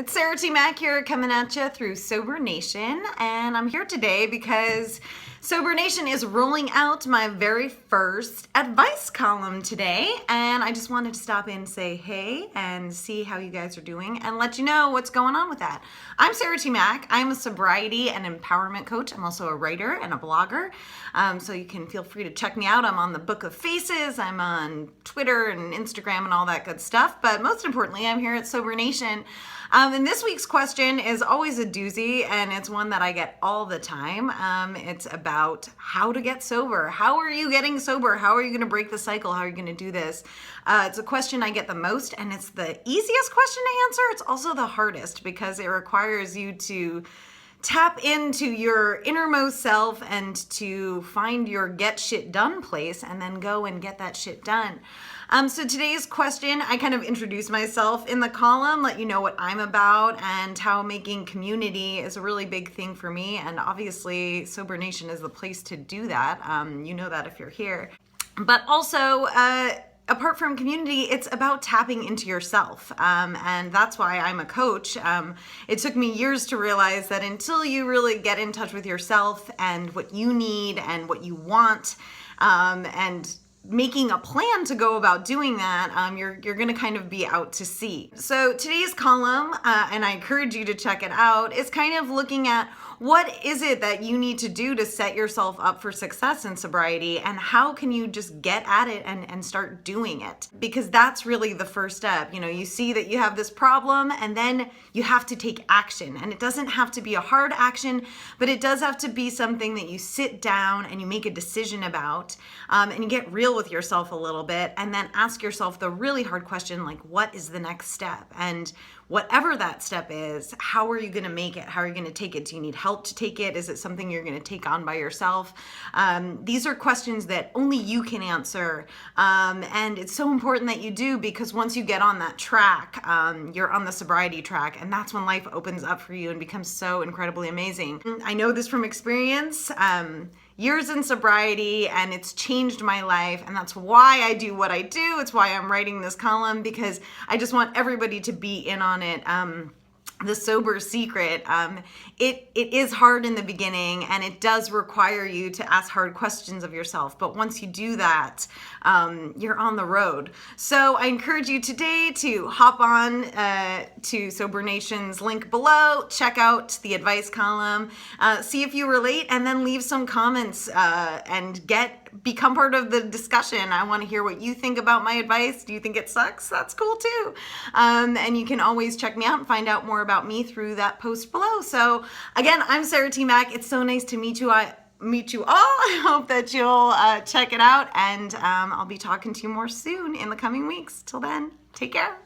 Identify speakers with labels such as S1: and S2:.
S1: It's Mack here coming at you through Sober Nation, and I'm here today because Sober Nation is rolling out my very first advice column today, and I just wanted to stop in and say hey and see how you guys are doing and let you know what's going on with that. I'm Mack. I'm a sobriety and empowerment coach. I'm also a writer and a blogger, so you can feel free to check me out. I'm on the Book of Faces. I'm on Twitter and Instagram and all that good stuff, but most importantly, I'm here at Sober Nation. And this week's question is always a doozy, and it's one that I get all the time. It's about how to get sober. How are you getting sober? How are you going to break the cycle? How are you going to do this? It's a question I get the most, and it's the easiest question to answer. It's also the hardest because it requires you to tap into your innermost self and to find your get shit done place and then go and get that shit done. So today's question, I kind of introduce myself in the column, let you know what I'm about and how making community is a really big thing for me. And obviously Sober Nation is the place to do that. You know that if you're here. But also, apart from community, it's about tapping into yourself. And that's why I'm a coach. It took me years to realize that until you really get in touch with yourself and what you need and what you want, and making a plan to go about doing that, you're going to kind of be out to sea. So today's column, and I encourage you to check it out, is kind of looking at what is it that you need to do to set yourself up for success in sobriety, and how can you just get at it and start doing it? Because that's really the first step. You know, you see that you have this problem and then you have to take action. And it doesn't have to be a hard action, but it does have to be something that you sit down and you make a decision about, and you get real with yourself a little bit, and then ask yourself the really hard question, like, what is the next step? And whatever that step is, how are you going to make it? How are you going to take it? Do you need help to take it? Is it something you're going to take on by yourself? These are questions that only you can answer. And it's so important that you do, because once you get on that track, you're on the sobriety track, and that's when life opens up for you and becomes so incredibly amazing. I know this from experience. Years in sobriety, and it's changed my life, and that's why I do what I do. It's why I'm writing this column, because I just want everybody to be in on it. The sober secret, it is hard in the beginning, and it does require you to ask hard questions of yourself. But once you do that, you're on the road. So I encourage you today to hop on to Sober Nation's link below, check out the advice column, see if you relate, and then leave some comments and become part of the discussion. I want to hear what you think about my advice. Do you think it sucks? That's cool too. And you can always check me out and find out more about me through that post below. So again, I'm Mack. It's so nice to meet you all. I hope that you'll check it out, and I'll be talking to you more soon in the coming weeks. Till then, take care.